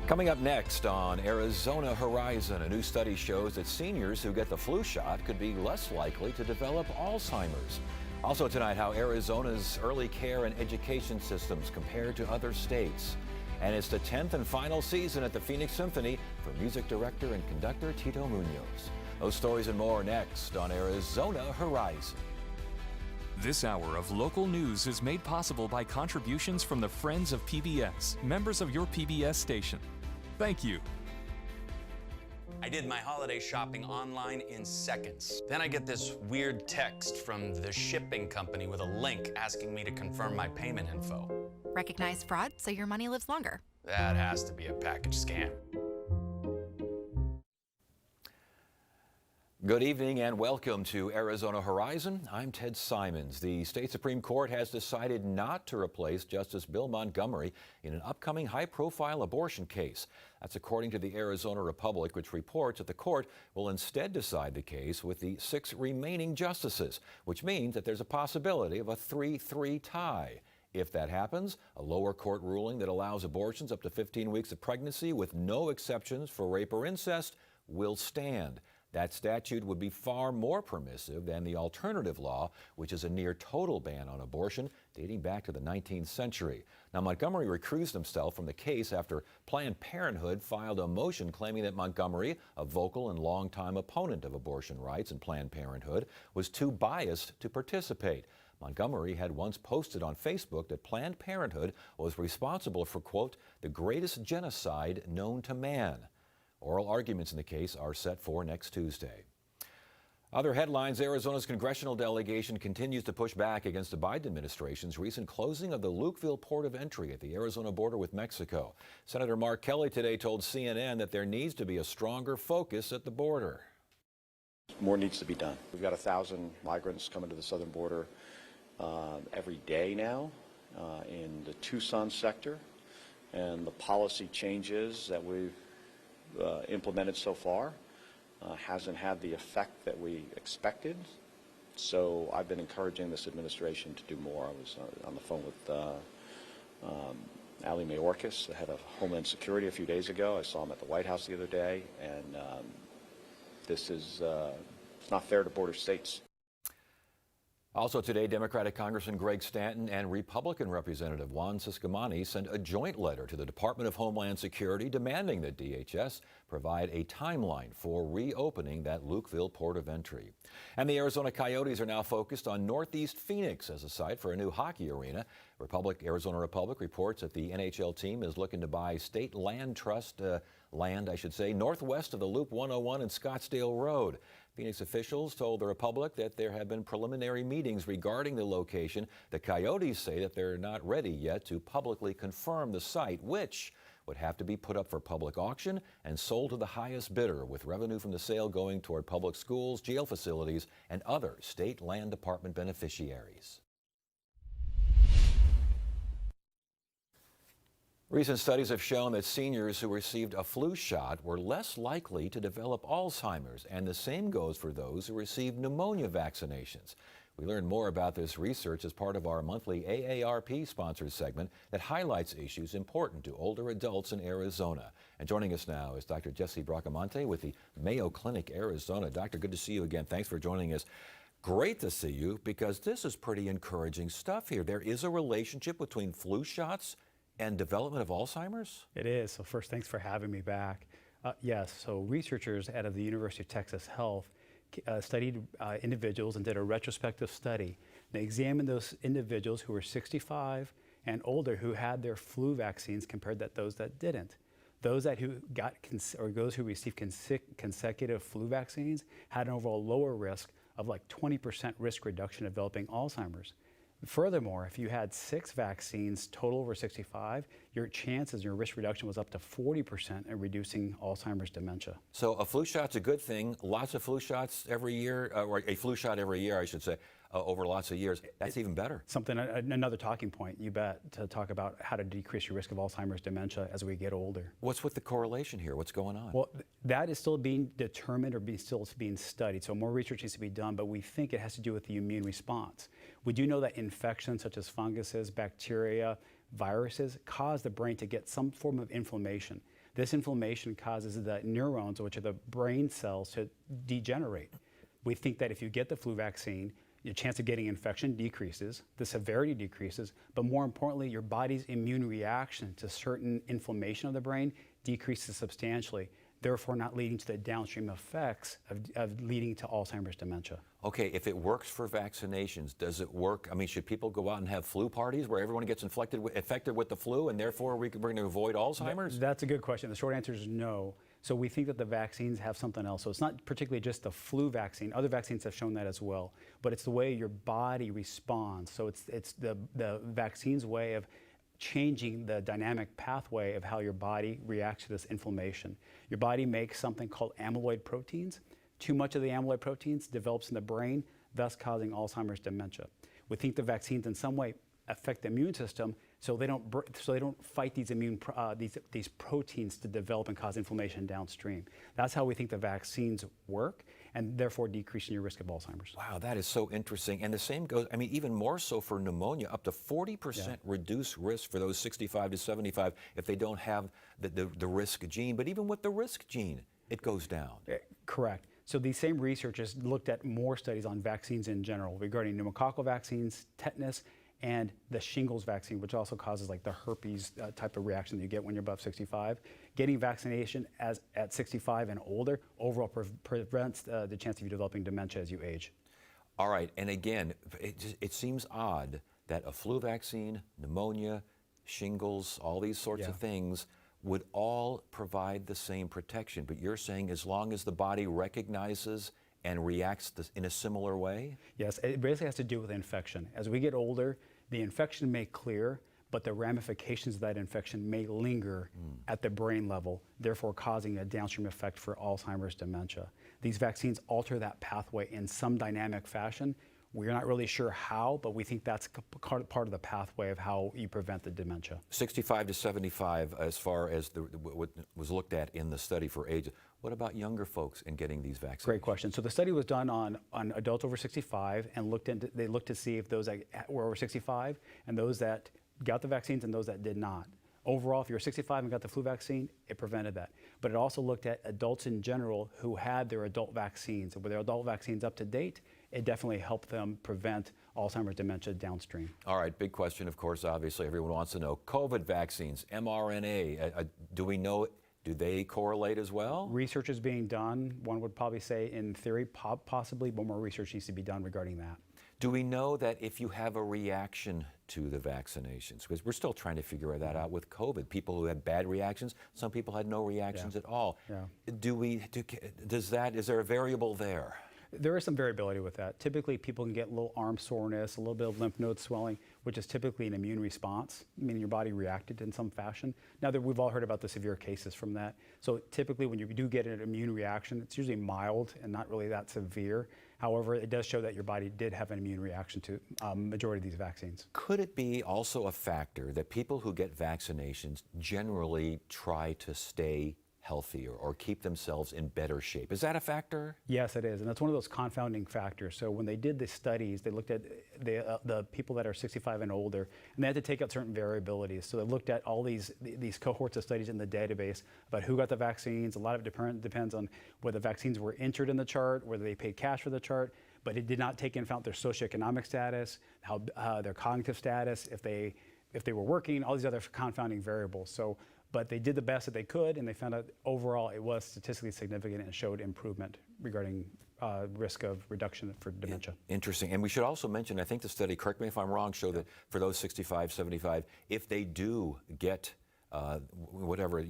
Coming up next on Arizona Horizon, a new study shows that seniors who get the flu shot could be less likely to develop Alzheimer's. Also tonight, how Arizona's early care and education systems compare to other states. And it's the 10th and final season at the Phoenix Symphony for music director and conductor Tito Munoz. Those stories and more next on Arizona Horizon. This hour of local news is made possible by contributions from the Friends of PBS, members of your PBS station. Thank you. I did my holiday shopping online in seconds. Then I get this weird text from the shipping company with a link asking me to confirm my payment info. Recognize fraud so your money lives longer. That has to be a package scam. Good evening and welcome to Arizona Horizon. I'm Ted Simons. The state Supreme Court has decided not to replace Justice Bill Montgomery in an upcoming high-profile abortion case. That's according to the Arizona Republic, which reports that the court will instead decide the case with the 6 remaining justices, which means that there's a possibility of a 3-3 tie. If that happens, a lower court ruling that allows abortions up to 15 weeks of pregnancy with no exceptions for rape or incest will stand. That statute would be far more permissive than the alternative law, which is a near total ban on abortion dating back to the 19th century. Now, Montgomery recused himself from the case after Planned Parenthood filed a motion claiming that Montgomery, a vocal and longtime opponent of abortion rights and Planned Parenthood, was too biased to participate. Montgomery had once posted on Facebook that Planned Parenthood was responsible for, quote, the greatest genocide known to man. Oral arguments in the case are set for next Tuesday. Other headlines: Arizona's congressional delegation continues to push back against the Biden administration's recent closing of the Lukeville port of entry at the Arizona border with Mexico. Senator Mark Kelly today told CNN that there needs to be a stronger focus at the border. More needs to be done. We've got 1,000 migrants coming to the southern border every day now in the Tucson sector, and the policy changes that we've implemented so far hasn't had the effect that we expected. So I've been encouraging this administration to do more. I was on the phone with Ali Mayorkas, the head of Homeland Security, a few days ago. I saw him at the White House the other day, and this is it's not fair to border states. Also today, Democratic Congressman Greg Stanton and Republican Representative Juan Ciscomani sent a joint letter to the Department of Homeland Security demanding that DHS provide a timeline for reopening that Lukeville port of entry. And the Arizona Coyotes are now focused on Northeast Phoenix as a site for a new hockey arena. Arizona Republic reports that the NHL team is looking to buy state land trust land, northwest of the Loop 101 and Scottsdale Road. Phoenix officials told the Republic that there have been preliminary meetings regarding the location. The Coyotes say that they're not ready yet to publicly confirm the site, which would have to be put up for public auction and sold to the highest bidder, with revenue from the sale going toward public schools, jail facilities, and other state land department beneficiaries. Recent studies have shown that seniors who received a flu shot were less likely to develop Alzheimer's, and the same goes for those who received pneumonia vaccinations. We learn more about this research as part of our monthly AARP-sponsored segment that highlights issues important to older adults in Arizona. And joining us now is Dr. Jesse Bracamonte with the Mayo Clinic, Arizona. Doctor, good to see you again. Thanks for joining us. Great to see you, because this is pretty encouraging stuff here. There is a relationship between flu shots and development of Alzheimer's? It is. So first, thanks for having me back. Yes, so researchers out of the University of Texas Health studied individuals and did a retrospective study. They examined those individuals who were 65 and older who had their flu vaccines compared to those that didn't. Those who received consecutive flu vaccines had an overall lower risk of like 20% risk reduction of developing Alzheimer's. Furthermore, if you had 6 vaccines total over 65, your chances, your risk reduction was up to 40% in reducing Alzheimer's dementia. So a flu shot's a good thing. Lots of flu shots every year, or a flu shot every year, I should say, over lots of years. That's even better. Another talking point, you bet, to talk about how to decrease your risk of Alzheimer's dementia as we get older. What's with the correlation here? What's going on? Well, that is still being determined or still being studied. So more research needs to be done, but we think it has to do with the immune response. We do know that infections such as funguses, bacteria, viruses cause the brain to get some form of inflammation. This inflammation causes the neurons, which are the brain cells, to degenerate. We think that if you get the flu vaccine, your chance of getting infection decreases, the severity decreases, but more importantly, your body's immune reaction to certain inflammation of the brain decreases substantially, therefore not leading to the downstream effects of leading to Alzheimer's dementia. Okay, if it works for vaccinations, does it work? I mean, should people go out and have flu parties where everyone gets infected with the flu and therefore we're going to avoid Alzheimer's? That's a good question. The short answer is no. So we think that the vaccines have something else. So it's not particularly just the flu vaccine. Other vaccines have shown that as well. But it's the way your body responds. So it's the vaccine's way of changing the dynamic pathway of how your body reacts to this inflammation. Your body makes something called amyloid proteins. Too much of the amyloid proteins develops in the brain, thus causing Alzheimer's dementia. We think the vaccines in some way affect the immune system, so they don't fight these these proteins to develop and cause inflammation downstream. That's how we think the vaccines work, and therefore decreasing your risk of Alzheimer's. Wow, that is so interesting. And the same goes, I mean, even more so for pneumonia, up to 40% reduced risk for those 65 to 75 if they don't have the risk gene. But even with the risk gene, it goes down. Correct. So these same researchers looked at more studies on vaccines in general regarding pneumococcal vaccines, tetanus, and the shingles vaccine, which also causes like the herpes type of reaction that you get when you're above 65. Getting vaccination at 65 and older overall prevents the chance of you developing dementia as you age. All right, and again, it seems odd that a flu vaccine, pneumonia, shingles, all these sorts of things would all provide the same protection. But you're saying as long as the body recognizes and reacts in a similar way? Yes, it basically has to do with infection. As we get older, the infection may clear, but the ramifications of that infection may linger at the brain level, therefore causing a downstream effect for Alzheimer's dementia. These vaccines alter that pathway in some dynamic fashion. We're not really sure how, but we think that's part of the pathway of how you prevent the dementia. 65 to 75 as far as what was looked at in the study for age. What about younger folks in getting these vaccines? Great question. So the study was done on adults over 65 and they looked to see if those that were over 65 and those that got the vaccines and those that did not. Overall, if you were 65 and got the flu vaccine, it prevented that. But it also looked at adults in general who had their adult vaccines. And with their adult vaccines up to date, it definitely helped them prevent Alzheimer's dementia downstream. All right, big question, of course, obviously everyone wants to know. COVID vaccines, mRNA, do we know, do they correlate as well? Research is being done. One would probably say in theory, possibly, but more research needs to be done regarding that. Do we know that if you have a reaction to the vaccinations, because we're still trying to figure that out with COVID, people who had bad reactions, some people had no reactions at all. Is there a variable there? There is some variability with that. Typically, people can get a little arm soreness, a little bit of lymph node swelling, which is typically an immune response, meaning your body reacted in some fashion. Now, we've all heard about the severe cases from that. So typically, when you do get an immune reaction, it's usually mild and not really that severe. However, it does show that your body did have an immune reaction to majority of these vaccines. Could it be also a factor that people who get vaccinations generally try to stay healthier or keep themselves in better shape? Is that a factor? Yes, it is, and that's one of those confounding factors. So when they did the studies, they looked at the people that are 65 and older, and they had to take out certain variabilities. So they looked at all these cohorts of studies in the database about who got the vaccines. A lot of it depends on whether the vaccines were entered in the chart, whether they paid cash for the chart, but it did not take into account their socioeconomic status, how their cognitive status, if they were working, all these other confounding variables. But they did the best that they could, and they found out overall it was statistically significant and showed improvement regarding risk of reduction for dementia. Interesting. And we should also mention, I think the study, correct me if I'm wrong, showed that for those 65, 75, if they do get whatever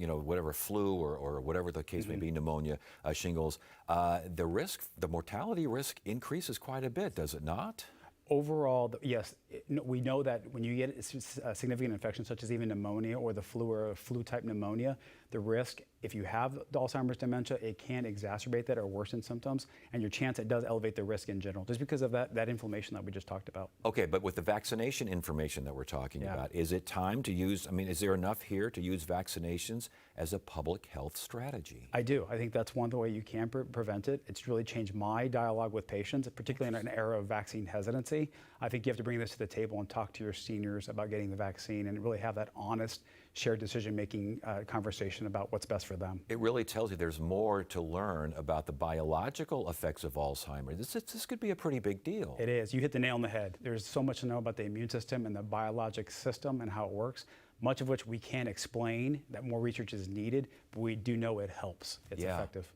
flu or whatever the case may be, pneumonia, shingles, the mortality risk increases quite a bit, does it not? Overall, yes, we know that when you get a significant infection, such as even pneumonia or the flu or a flu-type pneumonia, the risk, if you have Alzheimer's dementia, it can exacerbate that or worsen symptoms, and your chance, it does elevate the risk in general, just because of that inflammation that we just talked about. Okay, but with the vaccination information that we're talking about, is it time to use, is there enough here to use vaccinations as a public health strategy? I do. I think that's one way you can prevent it. It's really changed my dialogue with patients, particularly in an era of vaccine hesitancy. I think you have to bring this to the table and talk to your seniors about getting the vaccine and really have that honest, shared decision-making conversation about what's best for them. It really tells you there's more to learn about the biological effects of Alzheimer's. This could be a pretty big deal. It is. You hit the nail on the head. There's so much to know about the immune system and the biologic system and how it works, much of which we can't explain, that more research is needed, but we do know it helps. It's effective.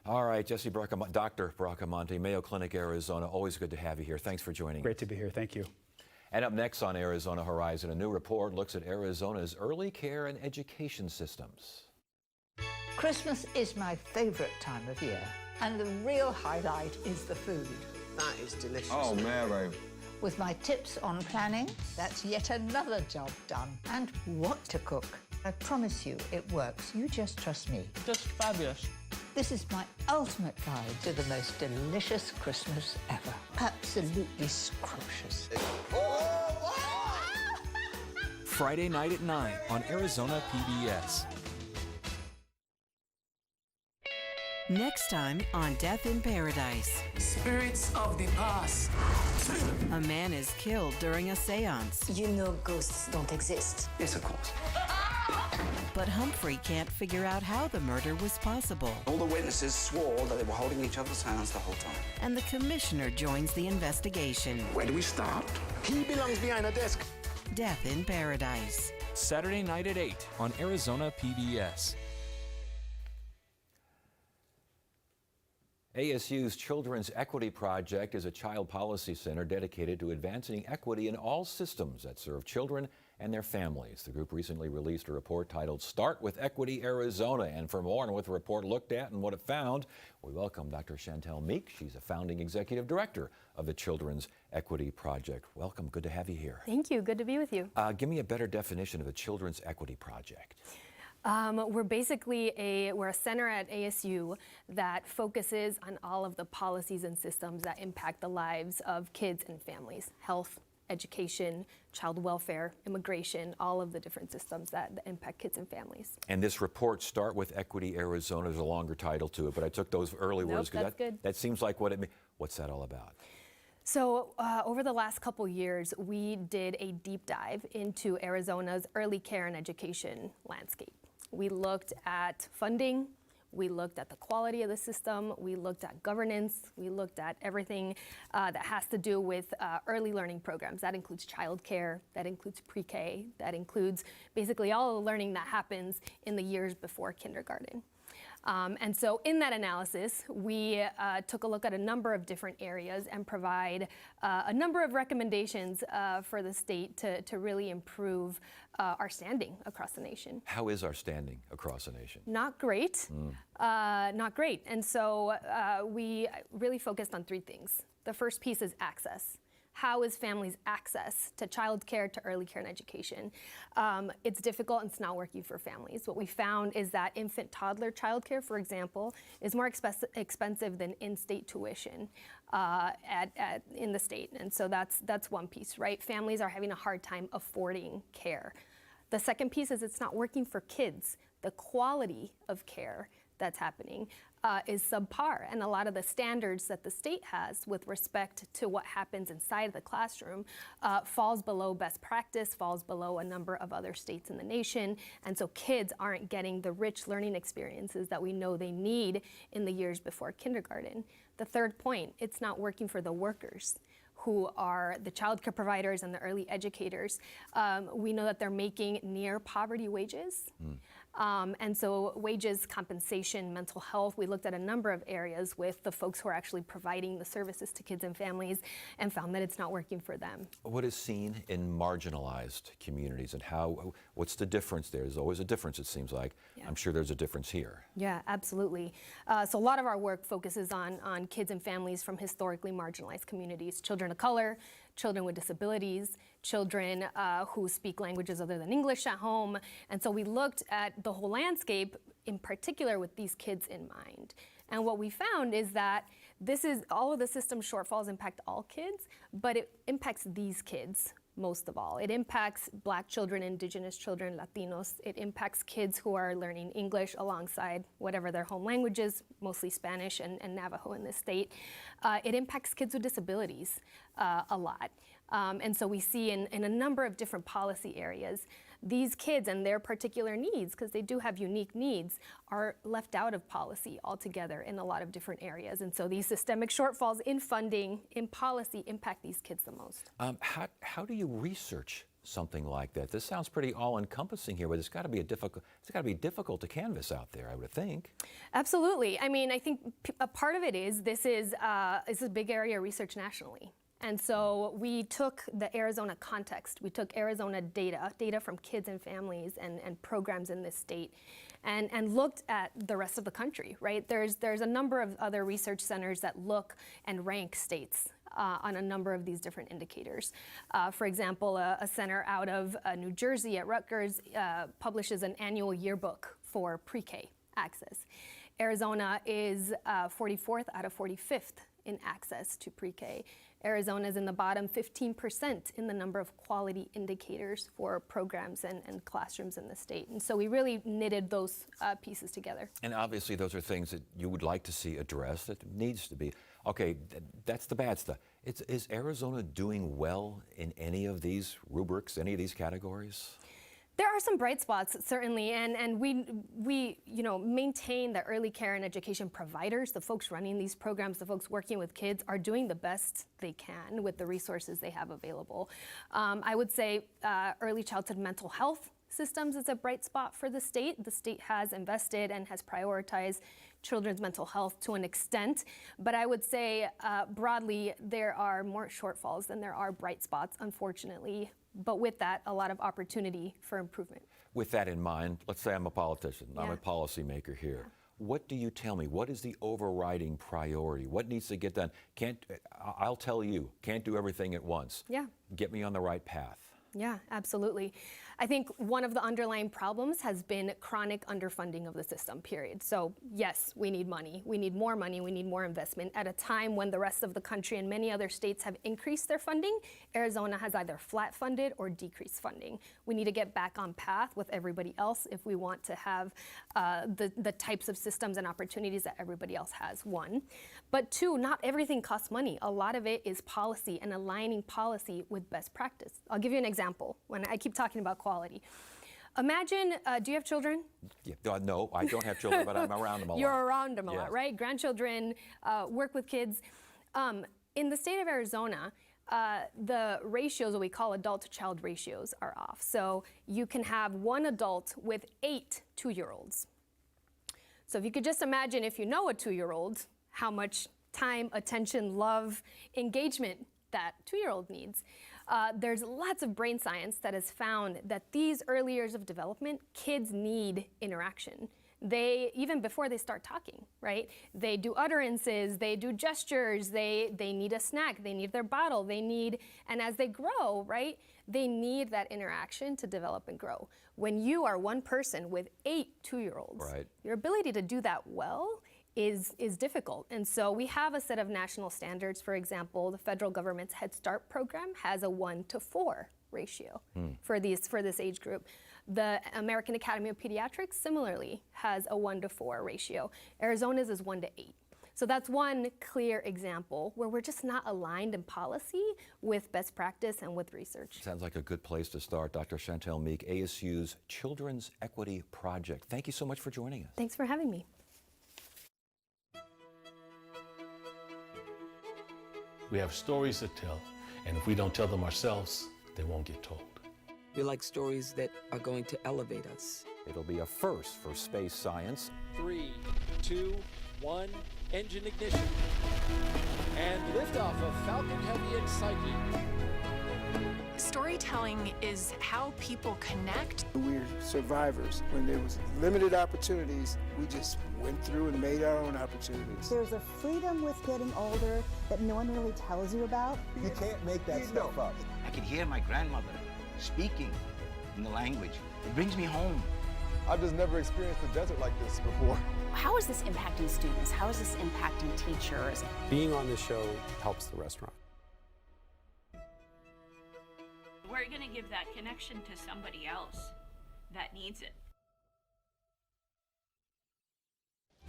All right, Jesse Dr. Bracamonte, Mayo Clinic, Arizona. Always good to have you here. Thanks for joining us. Great to be here. Thank you. And up next on Arizona Horizon, a new report looks at Arizona's early care and education systems. Christmas is my favourite time of year, and the real highlight is the food. That is delicious. Oh, Mary. With my tips on planning, that's yet another job done. And what to cook. I promise you it works. You just trust me. Just fabulous. This is my ultimate guide to the most delicious Christmas ever. Absolutely scrumptious. Friday night at 9 on Arizona PBS. Next time on Death in Paradise. Spirits of the past. A man is killed during a seance. You know ghosts don't exist. Yes, of course. But Humphrey can't figure out how the murder was possible. All the witnesses swore that they were holding each other's hands the whole time. And the commissioner joins the investigation. Where do we start? He belongs behind a desk. Death in Paradise. Saturday night at 8 on Arizona PBS. ASU's Children's Equity Project is a child policy center dedicated to advancing equity in all systems that serve children and their families. The group recently released a report titled Start with Equity Arizona. And for more on what the report looked at and what it found, we welcome Dr. Chantel Meek. She's a founding executive director of the Children's Equity Project. Welcome. Good to have you here. Thank you. Good to be with you. Give me a better definition of the Children's Equity Project. We're basically we're a center at ASU that focuses on all of the policies and systems that impact the lives of kids and families. Health, education, child welfare, immigration, all of the different systems that impact kids and families. And this report, Start with Equity Arizona, there's a longer title to it, but I took those early words because that seems like what it means. What's that all about? So over the last couple years, we did a deep dive into Arizona's early care and education landscape. We looked at funding, we looked at the quality of the system, we looked at governance, we looked at everything that has to do with early learning programs. That includes childcare, that includes pre-K, that includes basically all the learning that happens in the years before kindergarten. And so in that analysis, we took a look at a number of different areas and provide a number of recommendations for the state to really improve our standing across the nation. How is our standing across the nation? Not great, not great. And so we really focused on three things. The first piece is access. How is families' access to childcare, to early care and education? It's difficult and it's not working for families. What we found is that infant-toddler childcare, for example, is more expensive than in-state tuition in the state. And so that's one piece, right? Families are having a hard time affording care. The second piece is it's not working for kids. The quality of care that's happening is subpar, and a lot of the standards that the state has with respect to what happens inside of the classroom falls below best practice, falls below a number of other states in the nation, and so kids aren't getting the rich learning experiences that we know they need in the years before kindergarten. The third point, it's not working for the workers who are the childcare providers and the early educators. We know that they're making near poverty wages. And so wages, compensation, mental health, we looked at a number of areas with the folks who are actually providing the services to kids and families and found that it's not working for them. What is seen in marginalized communities and what's the difference there? There's always a difference, it seems like. Yeah. I'm sure there's a difference here. Yeah, absolutely. So a lot of our work focuses on kids and families from historically marginalized communities, children of color, children with disabilities, children who speak languages other than English at home. And so we looked at the whole landscape, in particular with these kids in mind. And what we found is that all of the system shortfalls impact all kids, but it impacts these kids most of all. It impacts Black children, Indigenous children, Latinos. It impacts kids who are learning English alongside whatever their home language is, mostly Spanish and Navajo in this state. It impacts kids with disabilities a lot. And so we see in a number of different policy areas, these kids and their particular needs, because they do have unique needs, are left out of policy altogether in a lot of different areas. And so these systemic shortfalls in funding, in policy, impact these kids the most. How do you research something like that? This sounds pretty all-encompassing here, but it's got to be difficult to canvass out there, I would think. Absolutely. I mean, I think a part of it is this is a big area of research nationally. And so we took the Arizona context, we took Arizona data from kids and families and programs in this state, and looked at the rest of the country, right? There's a number of other research centers that look and rank states on a number of these different indicators. For example, a center out of New Jersey at Rutgers publishes an annual yearbook for pre-K access. Arizona is 44th out of 45th in access to pre-K. Arizona is in the bottom 15% in the number of quality indicators for programs and classrooms in the state. And so we really knitted those pieces together. And obviously those are things that you would like to see addressed, that needs to be. Okay, that's the bad stuff. Is Arizona doing well in any of these rubrics, any of these categories? There are some bright spots, certainly, and we maintain the early care and education providers, the folks running these programs, the folks working with kids, are doing the best they can with the resources they have available. I would say early childhood mental health systems is a bright spot for the state. The state has invested and has prioritized children's mental health to an extent, but I would say broadly there are more shortfalls than there are bright spots, unfortunately. But with that, a lot of opportunity for improvement. With that in mind, let's say I'm a politician, I'm a policymaker here. What do you tell me? What is the overriding priority? What needs to get done? I'll tell you, can't do everything at once. Yeah. Get me on the right path. Yeah, absolutely. I think one of the underlying problems has been chronic underfunding of the system, period. So yes, we need money. We need more money. We need more investment. At a time when the rest of the country and many other states have increased their funding, Arizona has either flat funded or decreased funding. We need to get back on path with everybody else if we want to have the types of systems and opportunities that everybody else has, one. But two, not everything costs money. A lot of it is policy and aligning policy with best practice. I'll give you an example when I keep talking about quality. Imagine, do you have children? Yeah, no, I don't have children, but I'm around them a lot. You're around them a lot, right? Grandchildren, work with kids. In the state of Arizona, the ratios, what we call adult to child ratios, are off. So you can have one adult with 8 2-year-olds. So if you could just imagine, if you know a 2-year-old, how much time, attention, love, engagement that 2-year-old needs. There's lots of brain science that has found that these early years of development, kids need interaction. They, even before they start talking, right? They do utterances, they do gestures, they need a snack, they need their bottle, and as they grow, right, they need that interaction to develop and grow. When you are one person with 8 2-year-olds, right, your ability to do that well is difficult. And so we have a set of national standards. For example, the federal government's Head Start program has a 1-to-4 ratio for this age group. The American Academy of Pediatrics similarly has a 1-to-4 ratio. Arizona's is 1-to-8. So that's one clear example where we're just not aligned in policy with best practice and with research. Sounds like a good place to start. Dr. Chantel Meek, ASU's Children's Equity Project. Thank you so much for joining us. Thanks for having me. We have stories to tell, and if we don't tell them ourselves, they won't get told. We like stories that are going to elevate us. It'll be a first for space science. 3, 2, 1, engine ignition. And liftoff of Falcon Heavy and Psyche. Storytelling is how people connect. We're survivors. When there was limited opportunities, we just went through and made our own opportunities. There's a freedom with getting older that no one really tells you about. You can't make that stuff up. I can hear my grandmother speaking in the language. It brings me home. I've just never experienced a desert like this before. How is this impacting students? How is this impacting teachers? Being on this show helps the restaurant. We're going to give that connection to somebody else that needs it.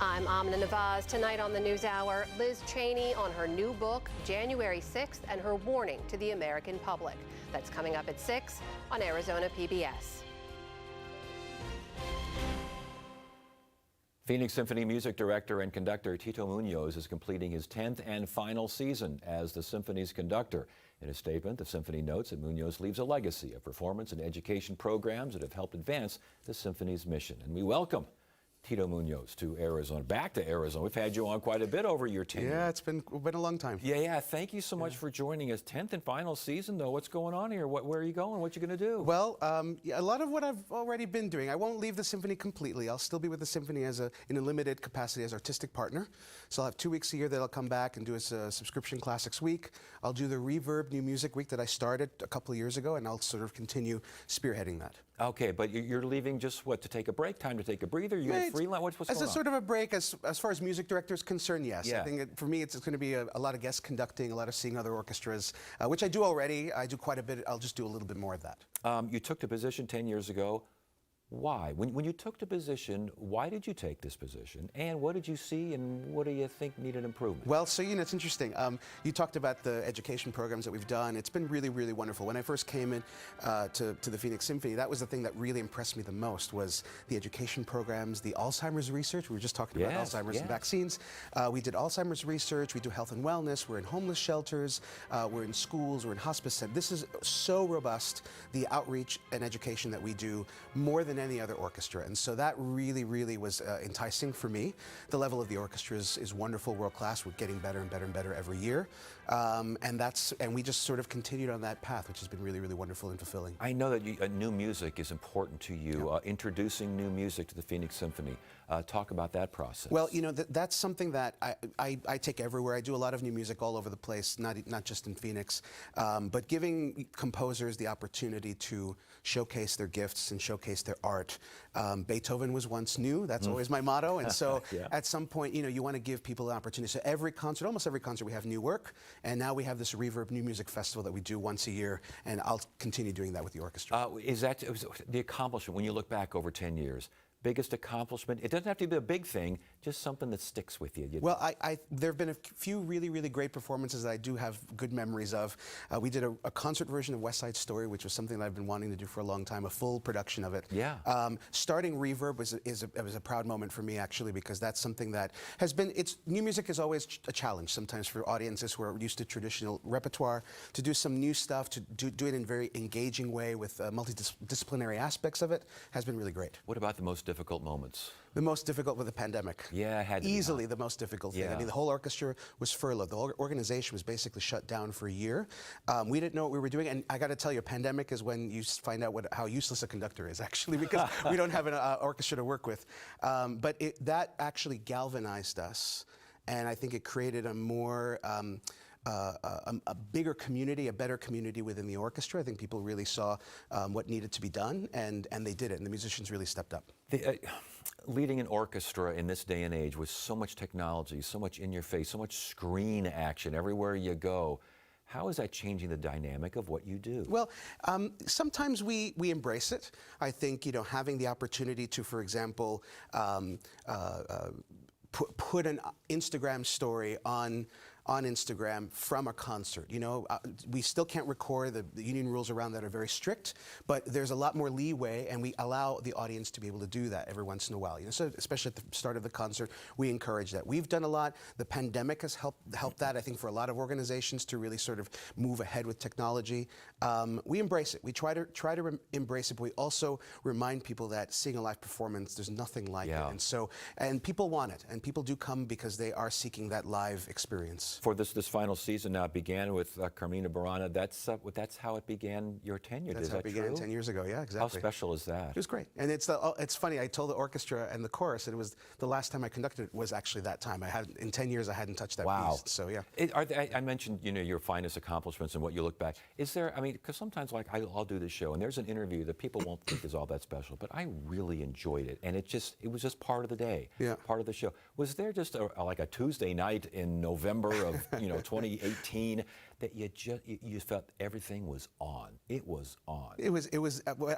I'm Amna Nawaz. Tonight on the NewsHour, Liz Cheney on her new book, January 6th, and her warning to the American public. That's coming up at 6 on Arizona PBS. Phoenix Symphony music director and conductor Tito Munoz is completing his 10th and final season as the symphony's conductor. In a statement, the symphony notes that Munoz leaves a legacy of performance and education programs that have helped advance the symphony's mission. And we welcome Tito Munoz to Arizona, back to Arizona. We've had you on quite a bit over your tenure. Yeah, it's been a long time. Yeah. Thank you so much for joining us. 10th and final season, though. What's going on here? Where are you going? What you going to do? Well, a lot of what I've already been doing. I won't leave the symphony completely. I'll still be with the symphony in a limited capacity as artistic partner. So I'll have 2 weeks a year that I'll come back and do a subscription classics week. I'll do the Reverb New Music Week that I started a couple of years ago, and I'll sort of continue spearheading that. Okay, but you're leaving just what, to take a break, time to take a breather? You're going to freelance? What's going on? As a sort of a break, as far as music director is concerned, yes. Yeah. I think for me, it's going to be a lot of guest conducting, a lot of seeing other orchestras, which I do already. I do quite a bit. I'll just do a little bit more of that. You took the position 10 years ago. Why? When you took the position, why did you take this position? And what did you see and what do you think needed improvement? Well, so, it's interesting. You talked about the education programs that we've done. It's been really, really wonderful. When I first came in to the Phoenix Symphony, that was the thing that really impressed me the most was the education programs, the Alzheimer's research. We were just talking about Alzheimer's and vaccines. We did Alzheimer's research. We do health and wellness. We're in homeless shelters. We're in schools. We're in hospice. This is so robust, the outreach and education that we do, more than any other orchestra. And so that really, really was enticing for me. The level of the orchestra is wonderful, world class. We're getting better and better and better every year. And we just sort of continued on that path, which has been really, really wonderful and fulfilling. I know that new music is important to you, introducing new music to the Phoenix Symphony. Talk about that process. Well, that's something that I take everywhere. I do a lot of new music all over the place, not just in Phoenix, but giving composers the opportunity to showcase their gifts and showcase their art. Beethoven was once new. That's always my motto. And so at some point, you want to give people an opportunity. So every concert, almost every concert, we have new work. And now we have this Reverb New Music Festival that we do once a year. And I'll continue doing that with the orchestra. Is that the accomplishment when you look back over 10 years? Biggest accomplishment? It doesn't have to be a big thing, just something that sticks with you. Well, there have been a few really, really great performances that I do have good memories of. We did a concert version of West Side Story, which was something that I've been wanting to do for a long time, a full production of it. Yeah. Starting Reverb was a proud moment for me, actually, because that's something that has been, new music is always a challenge sometimes for audiences who are used to traditional repertoire, to do some new stuff, to do it in a very engaging way with multidisciplinary aspects of it, has been really great. What about the most difficult moments? The most difficult with the pandemic. Yeah, it had to easily the most difficult thing. Yeah. I mean, the whole orchestra was furloughed. The whole organization was basically shut down for a year. We didn't know what we were doing, and I got to tell you, a pandemic is when you find out how useless a conductor is, actually, because we don't have an orchestra to work with. But that actually galvanized us, and I think it created a more a bigger community, a better community within the orchestra. I think people really saw what needed to be done, and they did it, and the musicians really stepped up. Leading an orchestra in this day and age with so much technology, so much in your face, so much screen action everywhere you go, how is that changing the dynamic of what you do? Well, sometimes we embrace it. I think, having the opportunity to, for example, put an Instagram story on Instagram from a concert. We still can't record. The union rules around that are very strict, but there's a lot more leeway, and we allow the audience to be able to do that every once in a while. So especially at the start of the concert, we encourage that. We've done a lot. The pandemic has helped that, I think, for a lot of organizations to really sort of move ahead with technology. We embrace it. We try to embrace it, but we also remind people that seeing a live performance, there's nothing like it. And people want it, and people do come because they are seeking that live experience. For this final season now, it began with Carmina Burana. That's how it began your tenure. That's is how that it began true? 10 years ago. Yeah, exactly. How special is that? It was great, and it's funny. I told the orchestra and the chorus that it was the last time I conducted it was actually that time. In 10 years I hadn't touched that piece. So yeah. I mentioned your finest accomplishments and what you look back. Is there? I mean, because sometimes I'll do this show and there's an interview that people won't think is all that special, but I really enjoyed it, and it was just part of the day, part of the show. Was there just like a Tuesday night in November of 2018 that you just felt everything was on. It was on. It was.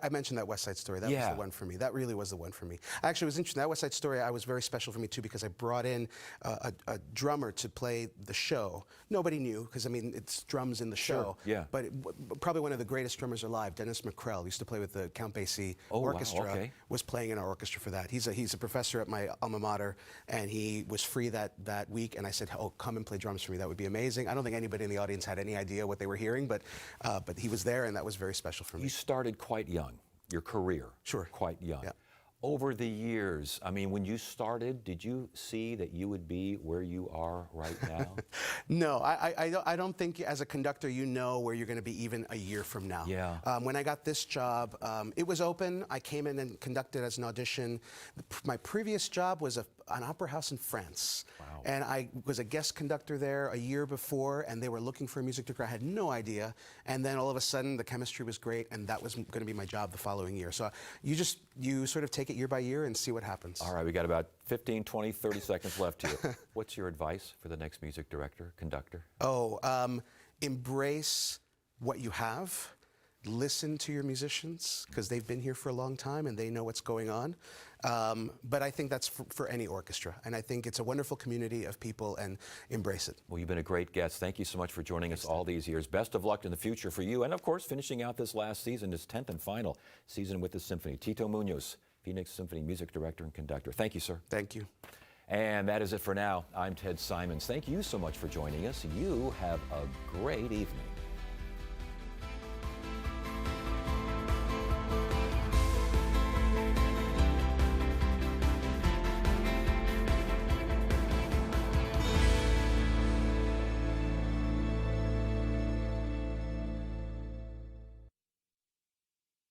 I mentioned that West Side Story. That was the one for me. That really was the one for me. Actually, it was interesting. That West Side Story was very special for me too because I brought in a drummer to play the show. Nobody knew because I mean it's drums in the show. Yeah. But probably one of the greatest drummers alive, Dennis McCrell, used to play with the Count Basie Orchestra. Wow, okay. Was playing in our orchestra for that. He's a professor at my alma mater, and he was free that week. And I said, "Oh, come and play drums for me. That would be amazing." I don't think anybody in the audience had any idea what they were hearing, but he was there, and that was very special for me. You started quite young, your career. Sure. Quite young. Yeah. Over the years, I mean, when you started, did you see that you would be where you are right now? No, I don't think as a conductor you know where you're going to be even a year from now. Yeah. When I got this job, it was open. I came in and conducted as an audition. My previous job was an opera house in France. Wow. And I was a guest conductor there a year before, and they were looking for a music director. I had no idea. And then all of a sudden, the chemistry was great, and that was going to be my job the following year. So you sort of take it year by year and see what happens. All right, we got about 15, 20, 30 seconds left here. What's your advice for the next music director, conductor? Embrace what you have. Listen to your musicians because they've been here for a long time and they know what's going on. But I think that's for any orchestra. And I think it's a wonderful community of people and embrace it. Well, you've been a great guest. Thank you so much for joining us all these years. Best of luck in the future for you. And of course, finishing out this last season, this 10th and final season with the symphony. Tito Munoz, Phoenix Symphony music director and conductor. Thank you, sir. Thank you. And that is it for now. I'm Ted Simons. Thank you so much for joining us. You have a great evening.